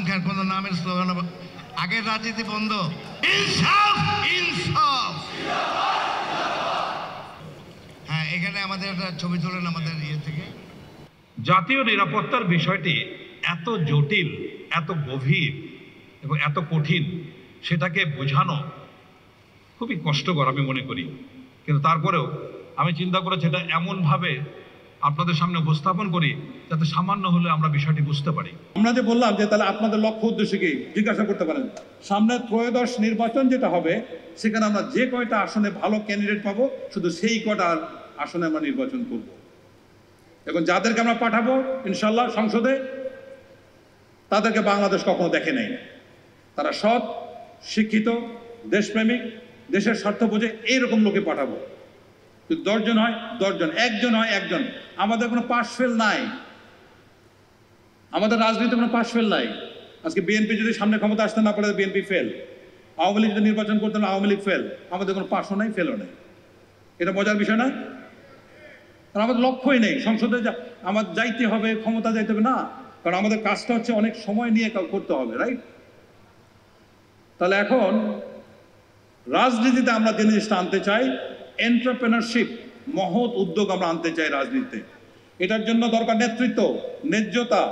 খান কোন নামের স্লোগান আগের রাজনীতি বন্ধ, ইনসাফ ইনসাফ। হ্যাঁ, এখানে আমাদের একটা ছবি তোলেন আমাদের ইয়ে থেকে। জাতীয় নিরাপত্তার বিষয়টি এত জটিল, এত গভীর এবং এত কঠিন, সেটাকে বোঝানো খুবই কষ্টকর আমি মনে করি। কিন্তু তারপরেও আমি চিন্তা করেছি এটা এমনভাবে আপনাদের সামনে উপস্থাপন করি যাতে সামান্য হলে আমরা বিষয়টি বুঝতে পারি। আমরা যে বললাম যে তাহলে আপনাদের লক্ষ্য উদ্দেশ্য কি জিজ্ঞাসা করতে পারেন। সামনে ত্রয়োদশ নির্বাচন যেটা হবে, সেখানে আমরা যে কয়টা আসনে ভালো ক্যান্ডিডেট পাবো, শুধু সেই কয়টা আসনে আমরা নির্বাচন করব। এবং যাদেরকে আমরা পাঠাবো ইনশাল্লাহ সংসদে, তাদেরকে বাংলাদেশ কখনো দেখে নেই। তারা সৎ, শিক্ষিত, দেশপ্রেমিক, দেশের স্বার্থ বোঝে, এইরকম লোকে পাঠাবো। যদি 10 জন হয় 10 জন, 1 জন হয় 1 জন। আমাদের কোনো পাশ ফেল নাই, আমাদের রাজনীতিতে কোনো পাশ ফেল নাই। আজকে বিএনপি যদি সামনে ক্ষমতা আসতে না পারে, বিএনপি ফেল। আওয়ামী লীগ যদি নির্বাচন করতে না, আওয়ামী লীগ ফেল। আমাদের কোনো পাশও নাই, ফেলও নেই। এটা মজার বিষয় না? কারণ আমাদের লক্ষ্যই নেই সংসদে আমাদের যাইতে হবে, ক্ষমতা যাইতে হবে না। কারণ আমাদের কাজটা হচ্ছে অনেক সময় নিয়ে করতে হবে, রাইট? তাহলে এখন রাজনীতিতে আমরা যে জিনিসটা আনতে চাই, এন্টারপ্রেনারশিপ, মহৎ উদ্যোগ আমরা আনতে চাই রাজনীতিতে। এটার জন্য দরকার নেতৃত্ব, ন্যায্যতা,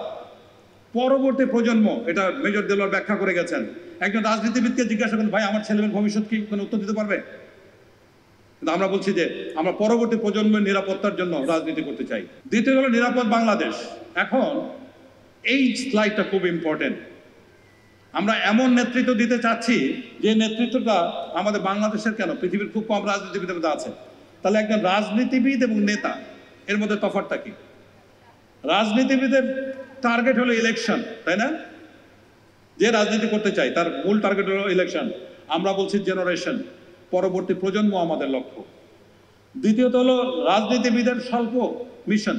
পরবর্তী প্রজন্ম। এটা মেজর দেলোয়ার ব্যাখ্যা করে গেছেন। একজন রাজনীতিবিদকে জিজ্ঞাসা করেন, ভাই আমার ছেলেমেয়ের ভবিষ্যৎ কি, কোনো উত্তর দিতে পারবে? কিন্তু আমরা বলছি যে আমরা পরবর্তী প্রজন্মের নিরাপত্তার জন্য রাজনীতি করতে চাই। দ্বিতীয় হলো নিরাপদ বাংলাদেশ। এখন এই স্লাইডটা খুব ইম্পর্টেন্ট। আমরা এমন নেতৃত্ব দিতে চাচ্ছি যে নেতৃত্বটা আমাদের বাংলাদেশের কেন, পৃথিবীর খুব কম রাজনীতিবিদের মধ্যে আছে। তাহলে একজন রাজনীতিবিদ এবং নেতা, এর মধ্যে তফাৎটা কি? রাজনীতিবিদের টার্গেট হলো ইলেকশন, তাই না? যে রাজনীতি করতে চাই তার মূল টার্গেট হলো ইলেকশন। আমরা বলছি জেনারেশন, পরবর্তী প্রজন্ম আমাদের লক্ষ্য। দ্বিতীয়ত হলো রাজনীতিবিদের স্বল্প মিশন।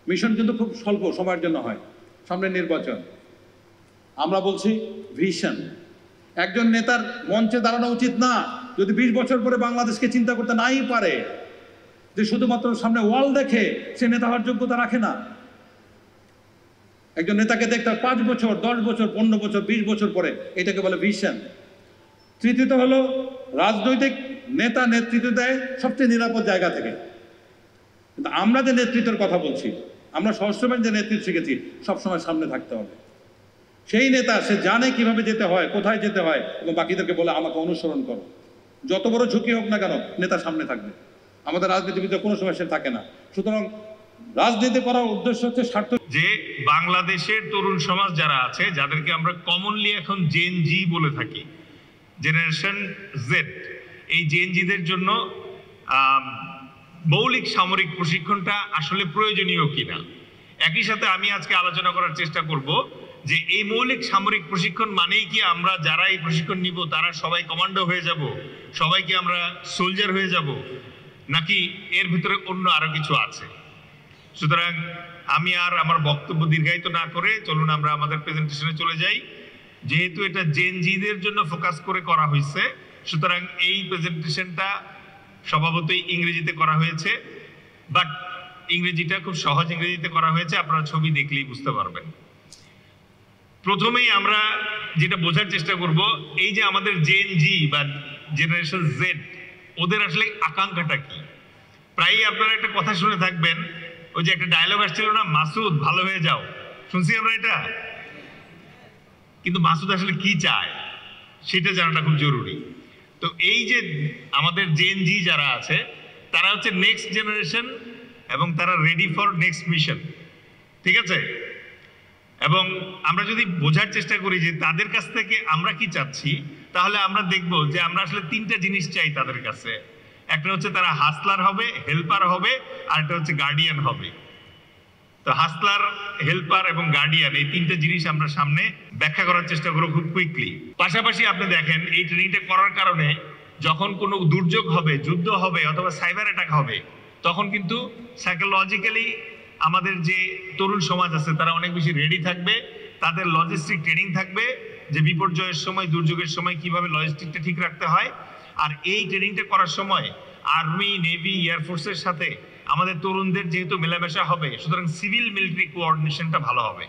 মিশন কিন্তু খুব স্বল্প সময়ের জন্য হয়, সামনে নির্বাচন। আমরা বলছি ভিশন। একজন নেতার মঞ্চে দাঁড়ানো উচিত না যদি 20 বছর পরে বাংলাদেশকে চিন্তা করতে নাই পারে, যে শুধুমাত্র সামনে ওয়াল দেখে সে নেতা হওয়ার যোগ্যতা রাখে না। একজন নেতাকে দেখতে 5 বছর, 10 বছর, 15 বছর, 20 বছর পরে, এটাকে বলে ভিশন। তৃতীয়ত হলো রাজনৈতিক নেতা নেতৃত্ব দেয় সবচেয়ে নিরাপদ জায়গা থেকে। কিন্তু আমরা যে নেতৃত্বের কথা বলছি, আমরা সহস্রবার যে নেতৃত্ব শিখেছি, সবসময় সামনে থাকতে হবে। সেই নেতা সে জানে কিভাবে যেতে হয়, কোথায় যেতে হয়, এবং বাকিদেরকে বলে আমাকে অনুসরণ করো। যত বড় ঝুঁকি হোক না কেন, নেতা সামনে থাকবে। আমাদের রাজনীতিবিদদের কোনো সময় সে থাকে না। সুতরাং রাজনীতি করার উদ্দেশ্য হচ্ছে স্বার্থ। যে বাংলাদেশের তরুণ সমাজ যারা আছে, যাদেরকে আমরা কমনলি এখন জেন জি বলে থাকি, জেনারেশন জেড, এই জেন জিদের জন্য মৌলিক সামরিক প্রশিক্ষণটা আসলে প্রয়োজনীয় কিনা। একই সাথে আমি আজকে আলোচনা করার চেষ্টা করব যে এই মৌলিক সামরিক প্রশিক্ষণ মানেই কি আমরা যারা এই প্রশিক্ষণ নিব তারা সবাই কমান্ডো হয়ে যাব, সবাই কি আমরা সোলজার হয়ে যাব, নাকি এর ভিতরে অন্য আরো কিছু আছে? সুতরাং আমি আর আমার বক্তব্য দীর্ঘায়িত না করে চলুন আমরা আমাদের প্রেজেন্টেশনে চলে যাই। যেহেতু এটা জেন জিদের জন্য ফোকাস করে করা হয়েছে, সুতরাং এই প্রেজেন্টেশনটা স্বভাবতই ইংরেজিতে করা হয়েছে, বাট ইংরেজিটা খুব সহজ ইংরেজিতে করা হয়েছে, আপনারা ছবি দেখলেই বুঝতে পারবেন। প্রথমেই আমরা যেটা বোঝার চেষ্টা করব, এই যে আমাদের জেন জি বা জেনারেশন জেড, ওদের আসলে আকাঙ্ক্ষাটা কি। প্রায়ই আপনারা একটা কথা শুনে থাকবেন, ওই যে একটা ডায়লগ আসছিল না, মাসুদ ভালো হয়ে যাও, শুনছি আমরা এটা। কিন্তু মাসুদ আসলে কি চায় সেটা জানাটা খুব জরুরি। তো এই যে আমাদের জেন জি যারা আছে, তারা হচ্ছে নেক্সট জেনারেশন এবং তারা রেডি ফর নেক্সট মিশন, ঠিক আছে? এবং আমরা যদি বোঝার চেষ্টা করি যে তাদের কাছ থেকে আমরা কি চাচ্ছি, তাহলে আমরা দেখব যে আমরা আসলে 3টা জিনিস চাই তাদের কাছে। একটা হচ্ছে তারা হাসলার হবে, হেল্পার হবে, আর একটা হচ্ছে গার্ডিয়ান হবে। তো হাসলার, হেল্পার এবং গার্ডিয়ান, এই 3টে জিনিস আমরা সামনে ব্যাখ্যা করার চেষ্টা করব খুব কুইকলি। পাশাপাশি আপনি দেখেন এই ট্রেনিংটা করার কারণে যখন কোনো দুর্যোগ হবে, যুদ্ধ হবে অথবা সাইবার অ্যাটাক হবে, তখন কিন্তু সাইকোলজিক্যালি আমাদের যে তরুণ সমাজ আছে তারা অনেক বেশি রেডি থাকবে। তাদের লজিস্টিক ট্রেনিং থাকবে যে বিপর্যয়ের সময়, দুর্যোগের সময় কিভাবে লজিস্টিকটা ঠিক রাখতে হয়। আর এই ট্রেনিংটা করার সময় আর্মি, নেভি, এয়ারফোর্সের সাথে আমাদের তরুণদের যেহেতু মেলামেশা হবে, সুতরাং সিভিল মিলিটারি কোঅর্ডিনেশনটা ভালো হবে।